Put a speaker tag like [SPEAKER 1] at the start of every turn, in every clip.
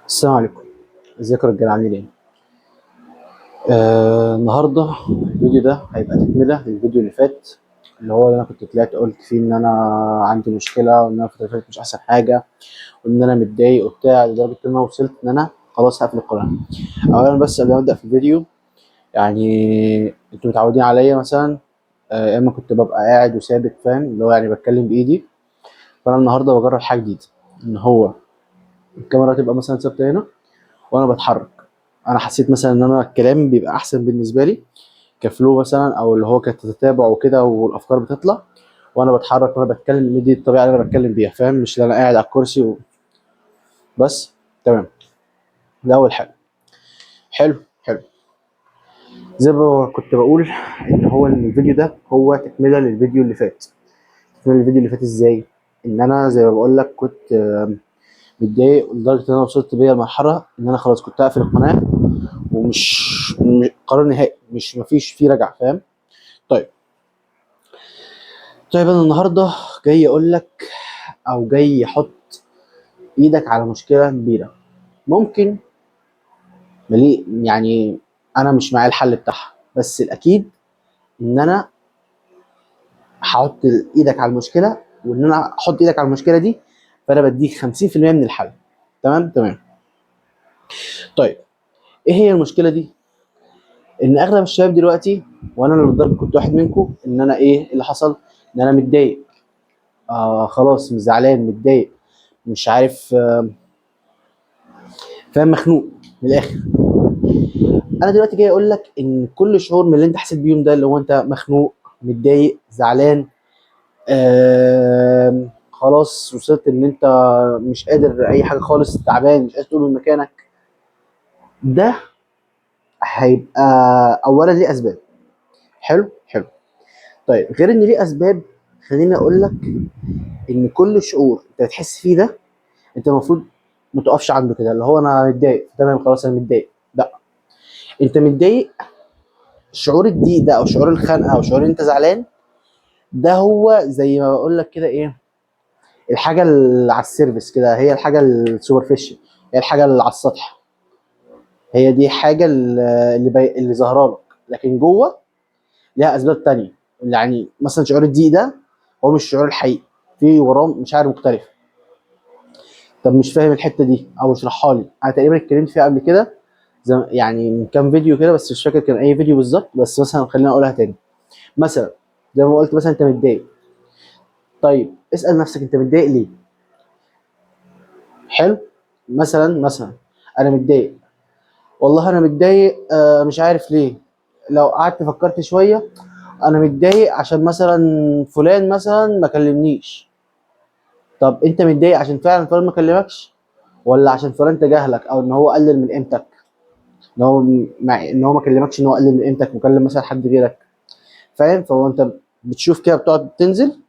[SPEAKER 1] السلام عليكم. ازيكم يا رجاله عاملين ايه؟ النهارده الفيديو ده هيبقى تكمله للفيديو اللي فات، اللي انا كنت طلعت قلت فيه ان انا عندي مشكله وان انا الفتره اللي فاتت مش احسن حاجه وان انا متضايق وبتاع لدرجه ان انا وصلت ان انا خلاص هقفل القناه. اولا بس قبل ما ابدا في الفيديو، يعني انتوا متعودين عليا مثلا، يا اما كنت ببقى قاعد وثابت فاهم اللي هو يعني بتكلم بايدي. فانا النهارده بجرب حاجه جديده، ان هو الكاميرا تبقى مثلا ثابته هنا وانا بتحرك. انا حسيت مثلا ان انا الكلام بيبقى احسن بالنسبه لي كفلو مثلا، او اللي هو كتتابع وكده والافكار بتطلع وانا بتحرك وانا بتكلم. دي الطبيعه اللي انا بتكلم بيها فاهم، مش اللي انا قاعد على الكرسي وبس. تمام، ده اول حاجه. حلو حلو. زي ما كنت بقول ان هو الفيديو ده هو تكمله للفيديو اللي فات. تكمله للفيديو اللي فات ازاي؟ ان انا زي ما بقول لك كنت متضايق لدرجه ان انا وصلت بيا لمرحله ان انا خلاص كنت هقفل القناه، قرار نهائي، مش مفيش فيه رجعه فاهم. طيب، انا النهارده جاي اقول لك، او جاي احط ايدك على مشكله كبيره ممكن مليء يعني. انا مش معايا الحل بتاعها، بس الاكيد ان انا هحط ايدك على المشكله، وان انا احط ايدك على المشكله دي فانا بديك 50% من الحل. تمام تمام. طيب، ايه هي المشكله دي؟ ان اغلب الشباب دلوقتي، وانا اللي بالضبط كنت واحد منكم، ان انا ايه اللي حصل؟ ان انا متضايق، خلاص مش زعلان، متضايق، مش عارف، فاهم، مخنوق من الاخر. انا دلوقتي جاي اقول لك ان كل شعور من اللي انت حسيت بيهم ده، اللي هو انت مخنوق، متضايق، زعلان، خلاص وصلت ان انت مش قادر اي حاجه خالص، تعبان، مش قادر تقوم من مكانك، ده هيبقى اولا ليه اسباب. حلو حلو. طيب، غير ان ليه اسباب، خليني اقول لك ان كل شعور انت بتحس فيه ده انت المفروض ما تقفش عنده كده، اللي هو انا متضايق تمام خلاص انا متضايق. لا، انت متضايق، شعور الضيق ده او شعور الخنقه او شعور ان انت زعلان، ده هو زي ما بقول لك كده ايه، الحاجه اللي على السيرفيس كده، هي الحاجه السوبرفيشال، هي الحاجه اللي على السطح، هي دي حاجه اللي ظاهره لك، لكن جوه ليها اسباب تانية. يعني مثلا شعور الضيق ده هو مش الشعور الحقيقي، في وراه مشاعر مختلفه. طب مش فاهم الحته دي او اشرحها لي؟ انا تقريبا اتكلمت فيها قبل كده، زي يعني من كام فيديو كده، بس مش فاكر كان اي فيديو بالظبط، بس مثلا خلينا اقولها تاني. مثلا زي ما قلت، مثلا انت متضايق، طيب اسال نفسك انت متضايق ليه. حلو. مثلا انا متضايق، والله انا متضايق مش عارف ليه. لو قعدت فكرت شويه، انا متضايق عشان مثلا فلان مثلا ما كلمنيش. طب انت متضايق عشان فعلا فلان ما كلمكش، ولا عشان فلان تجاهلك، او ان هو قلل من قيمتك، ان هو مع ان هو ما كلمكش ان هو قلل من قيمتك وكلم مثلا حد غيرك؟ فاهم؟ فهو انت بتشوف كده، بتقعد تنزل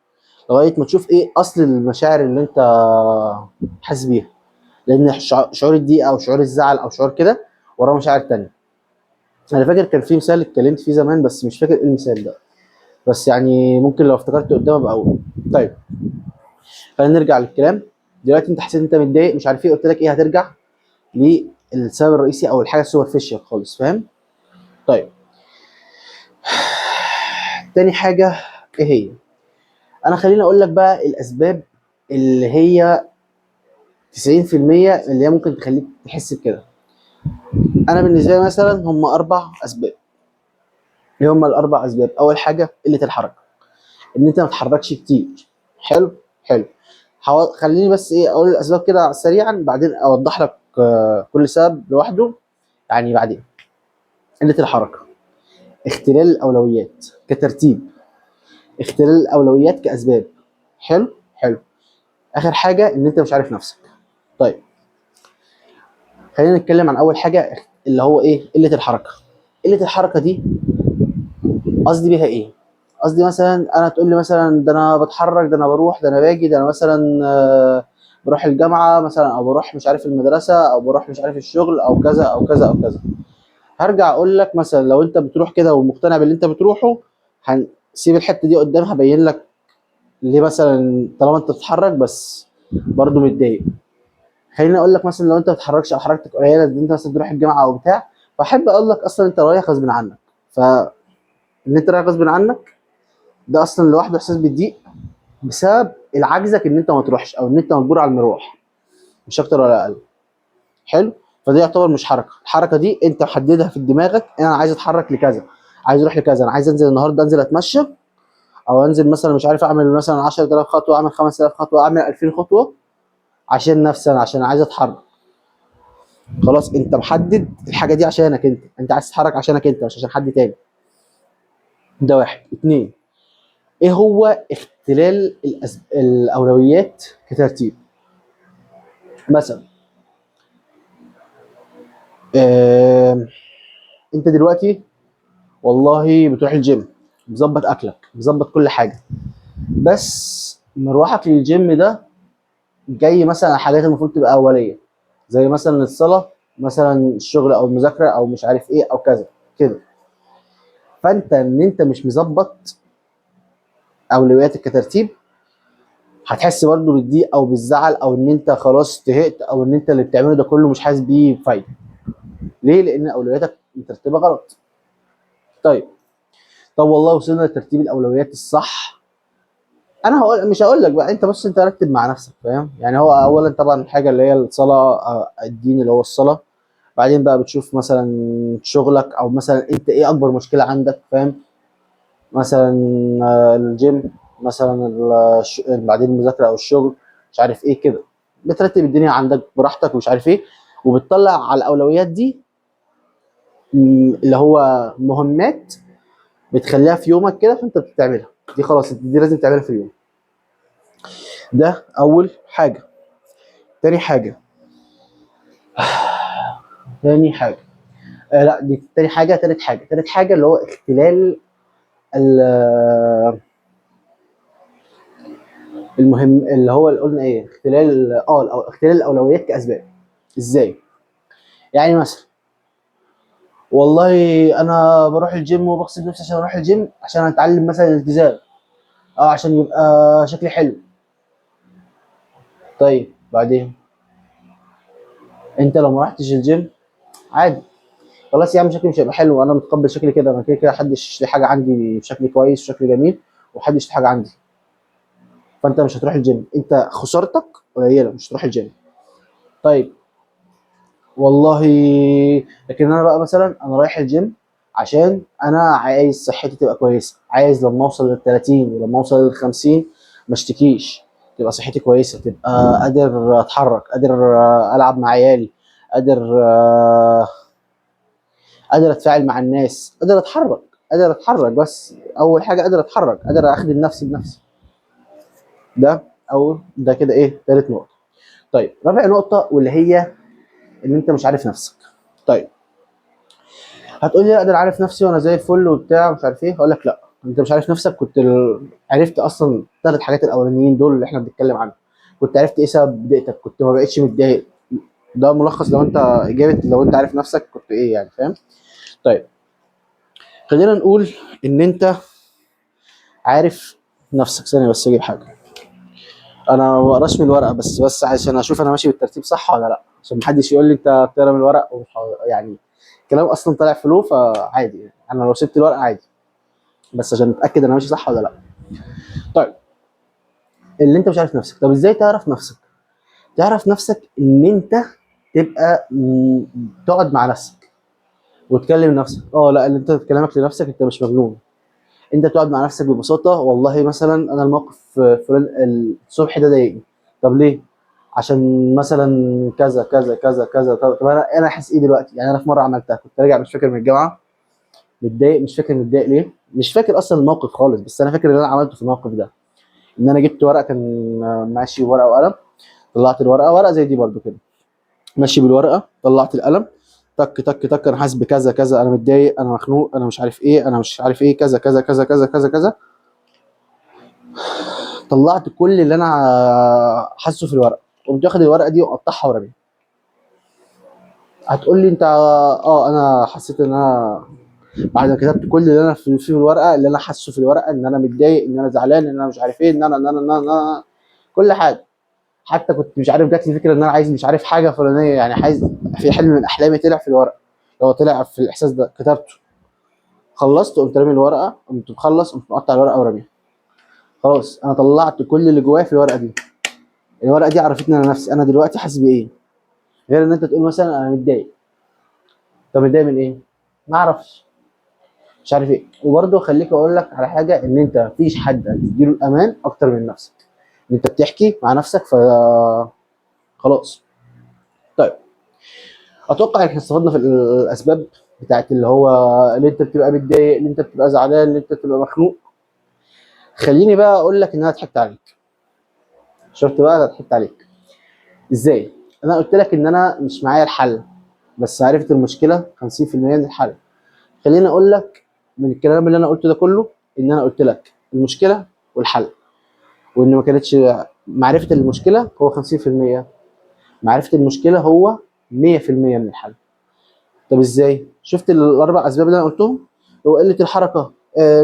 [SPEAKER 1] لغايه ما تشوف ايه اصل المشاعر اللي انت حاسس بيها، لان شعور الضيق او شعور الزعل او شعور كده وراه مشاعر تانية. انا فاكر كان في مثال اتكلمت فيه زمان، بس مش فاكر ايه المثال ده، بس يعني ممكن لو افتكرت قدام ابقى اقول. طيب، خلينا نرجع للكلام. دلوقتي انت حسيت انت متضايق مش عارف ايه، قلت لك ايه؟ هترجع للسبب الرئيسي او الحاجه السوبرفيشال خالص، فاهم؟ طيب، تاني حاجه ايه هي؟ انا خليني اقول لك بقى الاسباب اللي هي 90% اللي هي ممكن تخليك تحس بكده. انا بالنسبه لي مثلا هم 4 اسباب. ايه هم الاربع اسباب؟ اول حاجه قله الحركه، ان انت ما تتحركش كتير. حلو حلو. خليني بس ايه اقول الاسباب كده سريعا، بعدين اوضح لك كل سبب لوحده يعني بعدين. قله الحركه، اختلال الاولويات كترتيب، اختلال الاولويات كاسباب. حلو حلو. اخر حاجه ان انت مش عارف نفسك. طيب، خلينا نتكلم عن اول حاجه اللي هو ايه؟ قله الحركه. قله الحركه دي قصدي بيها ايه؟ قصدي مثلا انا تقول لي مثلا ده انا بتحرك، ده انا بروح، ده انا باجي، ده انا مثلا بروح الجامعه مثلا، او بروح مش عارف المدرسه، او بروح مش عارف الشغل، او كذا او كذا او كذا. هرجع اقول لك مثلا لو انت بتروح كده ومقتنع باللي انت بتروحه، هنسيب الحته دي قدام، هبين لك ليه مثلا طالما انت بتتحرك بس برضه متضايق. خليني اقول لك مثلا لو انت ما بتتحركش او حركتك قليله، ان انت مثلا تروح الجامعه او بتاع، فاحب اقول لك اصلا انت رايح غصب عنك. فان انت رايح غصب عنك ده اصلا لوحده احساس بالضيق، بسبب العجزك ان انت ما تروحش، او ان انت مجبور على المروح، مش اكتر ولا اقل. حلو. فده يعتبر مش حركه. الحركه دي انت محددها في دماغك، انا عايز اتحرك لكذا، عايز اروح لكذا، انا عايز انزل النهارده، انزل اتمشى، او انزل مثلا مش عارف اعمل مثلا 10000 خطوه، اعمل 5000 خطوه، اعمل 2000 خطوه، عشان نفسي انا، عشان عايز اتحرك. خلاص انت محدد الحاجه دي عشانك انت، انت عايز تتحرك عشانك انت مش عشان حد تاني. ده واحد. اتنين، ايه هو اختلال الاولويات كترتيب. مثلا آه... انت دلوقتي والله بتروح الجيم، مظبط اكلك، مظبط كل حاجه، بس مروحك للجيم ده جاي مثلا على حاجات المفروض تبقى اوليه، زي مثلا الصلاه، مثلا الشغل او المذاكره او مش عارف ايه او كذا كده. فانت ان انت مش مظبط اولوياتك كترتيب، هتحس برضه بالضيق او بالزعل، او ان انت خلاص زهقت، او ان انت اللي بتعمله ده كله مش حاسس بيه بفايده. ليه؟ لان اولوياتك مترتبه غلط. طيب، طب والله وصلنا لترتيب الاولويات الصح. انا هقول، مش هقول لك بقى انت، بس انت رتب مع نفسك، فاهم يعني. هو اولا طبعا الحاجه اللي هي الصلاه، الدين اللي هو الصلاه. بعدين بقى بتشوف مثلا شغلك، او مثلا انت ايه اكبر مشكله عندك، فاهم. مثلا الجيم، مثلا بعدين المذاكره او الشغل، مش عارف ايه كده. بترتب الدنيا عندك براحتك ومش عارف ايه، وبتطلع على الاولويات دي اللي هو مهمات بتخليها في يومك كده، فانت بتعملها. دي خلاص دي لازم تعملها في اليوم. ده اول حاجه. تاني حاجه، تاني حاجه لا دي تاني حاجه. تالت حاجه اللي هو اختلال ال- المهم، اللي هو اللي قلنا ايه، اختلال أو اختلال الاولويات كاسباب. ازاي؟ يعني مثلا والله انا بروح الجيم وبغسل نفسي عشان اروح الجيم، عشان اتعلم مثلا الالتزام، او عشان يبقى شكلي حلو. طيب بعدين انت لو ما رحتش الجيم عادي، خلاص يا عم شكلي مش هيبقى حلو، انا متقبل شكلي كده، انا كده كده حدش يشتري حاجه عندي بشكل كويس وشكل جميل، وحد يشتري حاجه عندي. فانت مش هتروح الجيم، انت خسارتك قليله مش هتروح الجيم. طيب والله، لكن انا بقى مثلا انا رايح الجيم عشان انا عايز صحتي تبقى كويسه، عايز لما اوصل لل 30 ولما اوصل لل 50 ما اشتكيش، تبقى صحتي كويسه، تبقى قادر اتحرك، قادر العب مع عيالي، قادر قادر اتفاعل مع الناس، قادر اتحرك، قادر اتحرك. بس اول حاجه قادر اتحرك، قادر اخدم نفسي بنفسي. ده او ده كده ايه ثالث نقطه. طيب رابع نقطه، واللي هي ان انت مش عارف نفسك. طيب هتقول لي اقدر عارف نفسي وانا زي الفل وبتاع مش عارف ايه، هقول لك لا، انت مش عارف نفسك. كنت عرفت اصلا الثلاث حاجات الاولانيين دول اللي احنا بنتكلم عنهم، كنت عرفت ايه سبب ضيقتك، كنت ما بقتش متضايق. ده ملخص لو انت اجابه لو انت عارف نفسك كنت ايه يعني، فاهم. طيب خلينا نقول ان انت عارف نفسك. ثانيه بس اجيب حاجه، انا ما بقراش من الورقه، بس عشان اشوف انا ماشي بالترتيب صح ولا لا، عشان محدش يقول لي انت بتقرا من الورق ومش يعني الكلام اصلا طالع فلو، فعادي يعني. انا لو سبت الورقه عادي، بس عشان اتاكد انا ماشي صح ولا لا. طيب اللي انت مش عارف نفسك، طب ازاي تعرف نفسك؟ تعرف نفسك ان انت تبقى تقعد مع نفسك وتكلم نفسك. لا اللي انت كلامك لنفسك انت مش مجنون. انت تقعد مع نفسك ببساطه، والله مثلا انا الموقف فلان الصبح ده ضايقني. طب ليه؟ عشان مثلا كذا كذا كذا كذا. طب انا حاسس ايه دلوقتي؟ يعني انا في مره عملتها، كنت راجع مش فاكر من الجامعه، متضايق، مش فاكر متضايق ليه، مش فاكر اصلا الموقف خالص، بس انا فاكر اللي انا عملته في الموقف ده، ان انا جبت ورقه، كان ماشي ورقه وقلم، طلعت الورقه، ورقه زي دي برضو كده، ماشي بالورقه، طلعت القلم، تك تك تك، انا حاسس بكذا كذا، انا متضايق، انا مخنوق، انا مش عارف ايه، انا مش عارف ايه، كذا كذا كذا كذا كذا كذا. طلعت كل اللي انا حاسه في الورقه، قمت واخد الورقه دي وقطعها ورميها. هتقول لي انت انا حسيت ان انا بعد ما كتبت كل اللي انا في الورقه، اللي انا حاسه في الورقه، ان انا متضايق، ان انا زعلان، ان انا مش عارف ايه، ان انا كل حاجه، حتى كنت مش عارف، جات لي فكره ان انا عايز مش عارف حاجه فلانيه، يعني عايز في حلم من احلامي طلع في الورق، هو طلع في الاحساس ده كتبته. خلصت قمت رامي الورقه، قمت مخلص قمت مقطع الورقه وراميها. خلاص انا طلعت كل اللي جوايا في الورقه دي. الورقه دي عرفتني انا نفسي انا دلوقتي حاسس بايه، غير ان انت تقول مثلا انا متضايق. طب متضايق من ايه؟ ما اعرفش، مش عارف ايه. وبرده خليك اقول لك على حاجه، ان انت مفيش حد هتديله الامان اكتر من نفسك. ان انت بتحكي مع نفسك ف خلاص. طيب اتوقع ان احنا استفدنا في الاسباب بتاعت اللي هو اللي انت بتبقى متضايق، اللي انت بتبقى زعلان، اللي انت بتبقى مخنوق. خليني بقى اقول لك ان انا ضحكت عليك. شفت بقى، انا ضحكت عليك ازاي؟ انا قلت لك ان انا مش معايا الحل، بس عرفت المشكله 50% من الحل. خليني اقول لك من الكلام اللي انا قلته ده كله، ان انا قلت لك المشكله والحل، وان ما كانتش معرفه المشكله هو 50%، معرفه المشكله هو 100% من الحل. طب ازاي؟ شفت الاربع اسباب اللي انا قلتهم؟ هو قله الحركه،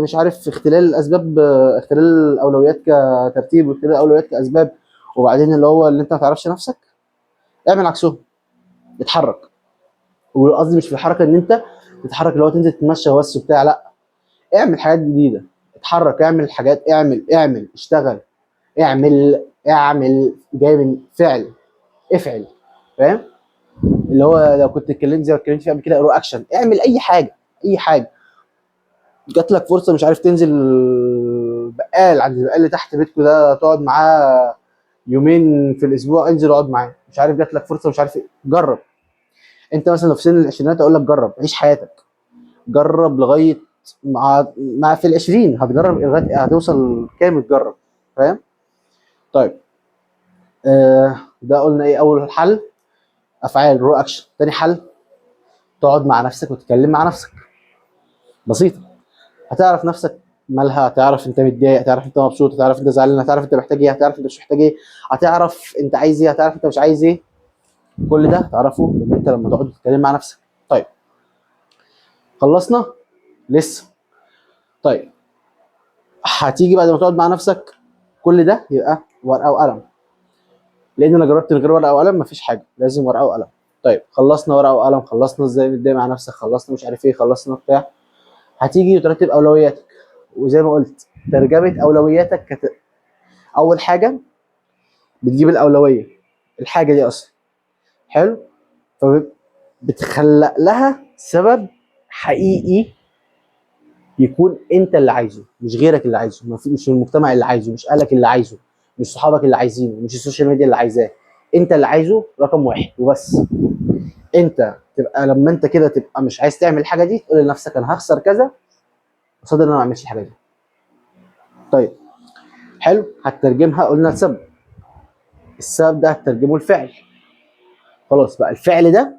[SPEAKER 1] مش عارف، اختلال الاسباب، اختلال الاولويات كترتيب، واختلال الاولويات كاسباب، وبعدين اللي هو اللي انت ما تعرفش نفسك. اعمل عكسهم، اتحرك. وقصدي مش في الحركه ان انت تتحرك اللي هو تنزل تتمشى بس وبتاع، لا، اعمل حاجات جديده، اتحرك، اعمل حاجات، اعمل اشتغل، اعمل جاي من فعل، افعل. فاهم؟ اللي هو لو كنت اتكلمت زي ما اتكلمت فيه قبل كده، رو اكشن، اعمل اي حاجه، اي حاجه. جات لك فرصه مش عارف تنزل بقال عند البقال اللي تحت بيتكم ده تقعد معاه يومين في الاسبوع، انزل اقعد معاه. مش عارف جات لك فرصه مش عارف ايه، جرب. انت مثلا لو في سن العشرينات اقول لك جرب، عيش حياتك، جرب لغايه مع في العشرين هتجرب لغايه هتوصل كام تجرب. فاهم؟ طيب ده قلنا ايه اول حل؟ افعال، رو اكشن. تاني حل، تقعد مع نفسك وتتكلم مع نفسك. بسيطه، هتعرف نفسك مالها، هتعرف انت متضايق، هتعرف انت مبسوط، هتعرف انت زعلان، هتعرف انت محتاج ايه، هتعرف انت مش محتاج ايه، هتعرف انت عايز ايه، هتعرف انت مش عايز ايه. كل ده تعرفه ان انت لما تقعد تتكلم مع نفسك. طيب خلصنا؟ لسه. طيب هتيجي بعد ما تقعد مع نفسك كل ده يبقى ورقه وقلم، لان انا جربت من غير ورقه وقلم مفيش حاجه، لازم ورقه وقلم. طيب خلصنا ورقه وقلم، خلصنا ازاي متضايق مع نفسك، خلصنا مش عارف ايه، خلصنا بتاع. هتيجي وترتب اولوياتك، وزي ما قلت ترجمه اولوياتك اول حاجه بتجيب الاولويه، الحاجه دي اصلا حلو، فبتخلق لها سبب حقيقي يكون انت اللي عايزه، مش غيرك اللي عايزه، مش المجتمع اللي عايزه، مش اهلك اللي عايزه، مش صحابك اللي عايزينه، مش السوشيال ميديا اللي عايزاه. انت اللي عايزه رقم واحد وبس. انت تبقى لما انت كده تبقى مش عايز تعمل الحاجه دي، تقول لنفسك انا هخسر كذا قصاد ان انا ما اعملش الحاجه دي. طيب حلو، هتترجمها، قلنا السبب، السبب ده هتترجمه الفعل. خلاص بقى الفعل ده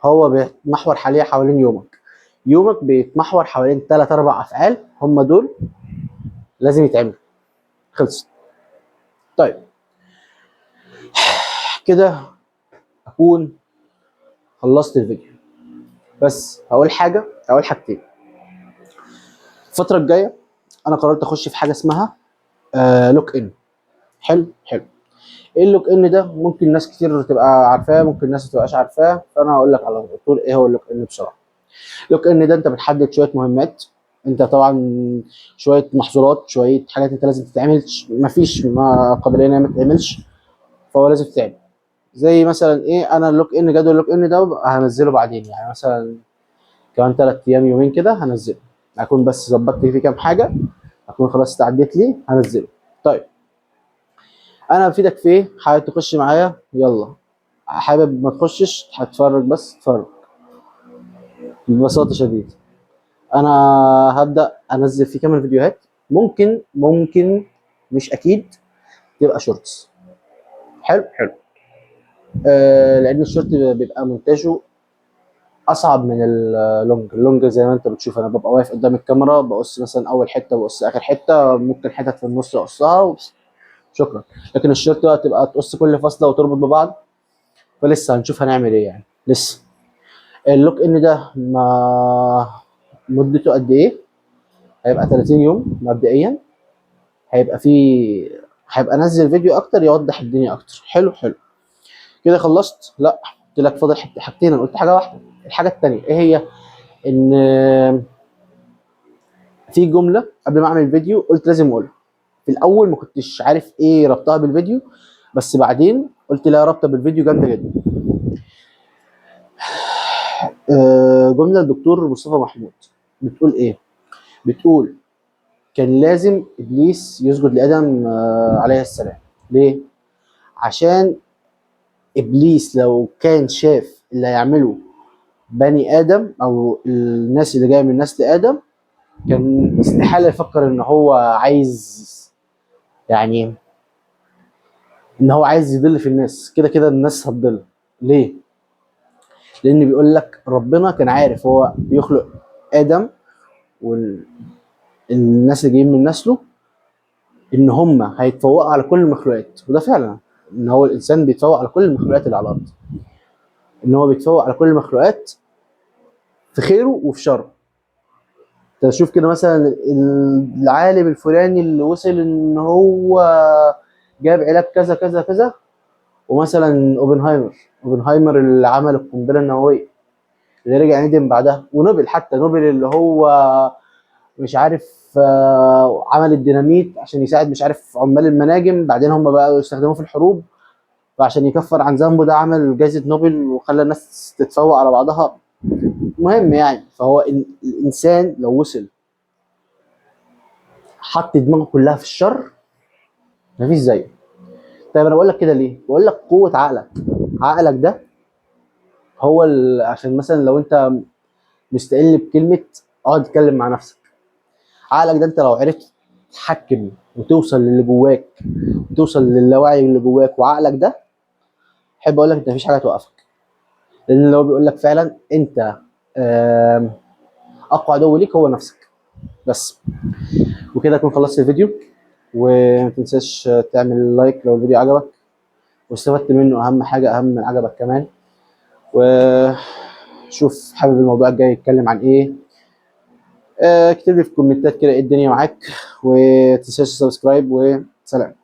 [SPEAKER 1] هو بيتمحور حاليا حوالين يومك. يومك بيتمحور حوالين 3 4 افعال، هم دول لازم يتعملوا. خلص. طيب كده اكون خلصت الفيديو. بس هقول حاجتين. الفتره الجايه انا قررت اخش في حاجه اسمها لوك ان. حلو حلو. ايه اللوك ان ده؟ ممكن ناس كتير تبقى عارفاه، ممكن ناس ما تبقاش عارفاه، فانا هقول لك على طول ايه هو اللوك ان بسرعه. لوك ان ده انت بتحدد شويه مهمات، انت طبعا شويه محظورات، شويه حاجات انت لازم تتعمل، مفيش ما قابليه انها ما تتعملش، فهو لازم تتعمل. زي مثلا ايه، انا اللوك ان، جدول اللوك ان ده هنزله بعدين، يعني مثلا كمان 3 ايام يومين كده هنزله، اكون بس ظبطت فيه كام حاجه، اكون خلاص استعديت ليه هنزله. طيب انا هفيدك في ايه؟ حابب تخش معايا يلا، حابب ما تخشش هتفرج بس اتفرج ببساطه شديده. انا هبدا انزل فيه كام فيديوهات، ممكن مش اكيد تبقى شورتس. حلو حلو. لان الشورت بيبقى مونتاجه اصعب من اللونج زي ما انت بتشوف، انا ببقى واقف قدام الكاميرا بقص مثلا اول حته، بقص اخر حته، ممكن حتت في النص اقصها شكرا. لكن الشورت بقى تبقى تقص كل فاصله وتربط ببعض، فلسه هنشوف هنعمل ايه يعني لسه. اللوك ان ده ما مدته قد ايه؟ هيبقى 30 يوم مبدئيا، هيبقى فيه هيبقى انزل فيديو اكتر يوضح الدنيا اكتر. حلو حلو كده خلصت؟ لا، قلت لك فاضل حاجتين، انا قلت حاجه واحده. الحاجه الثانيه ايه هي؟ ان في جمله قبل ما اعمل الفيديو قلت لازم اقولها. في الاول ما كنتش عارف ايه ربطها بالفيديو، بس بعدين قلت لا، رابطه بالفيديو جامده جدا. جمله الدكتور مصطفى محمود بتقول ايه؟ بتقول كان لازم ابليس يسجد لادم عليه السلام. ليه؟ عشان ابليس لو كان شاف اللي هيعمله بني ادم او الناس اللي جايه من نسل ادم، كان استحاله يفكر ان هو عايز، يعني ان هو عايز يضل في الناس. كده كده الناس هتضل. ليه؟ لان بيقول لك ربنا كان عارف هو بيخلق ادم والناس اللي جايين من نسله ان هم هيتفوقوا على كل المخلوقات. وده فعلا ان هو الانسان بيتفوق على كل المخلوقات اللي على الارض، ان هو بيتفوق على كل المخلوقات في خيره وفي شره. تشوف كده مثلا العالم الفلاني اللي وصل ان هو جاب علاج كذا كذا كذا، ومثلا اوبنهايمر اللي عمل القنبله النوويه اللي رجع ندم بعدها ونوبل، حتى نوبل اللي هو مش عارف عمل الديناميت عشان يساعد مش عارف عمال المناجم، بعدين هم بقوا يستخدموه في الحروب، فعشان يكفر عن ذنبه ده عمل جائزه نوبل وخلى الناس تتفوق على بعضها. مهم يعني، فهو الانسان لو وصل حط دماغه كلها في الشر مفيش زيه. طيب انا بقول لك كده ليه؟ بقول لك قوه عقلك. عقلك ده هو عشان مثلا لو انت مستقل بكلمه اقعد اتكلم مع نفسك، عقلك ده انت لو عرفت تتحكم وتوصل للي جواك وتوصل للاوعي اللي جواك وعقلك ده، احب اقول لك انت مفيش حاجه توقفك. لان لو بيقول لك فعلا انت اقوى عدو ليك هو نفسك بس. وكده اكون خلصت الفيديو، وما تنساش تعمل لايك لو الفيديو عجبك واستفدت منه، اهم حاجه اهم من عجبك كمان. وشوف حابب الموضوع الجاي يتكلم عن ايه، اكتب لي في الكومنتات كده ايه الدنيا معاك، وتنساش سبسكرايب، وسلام.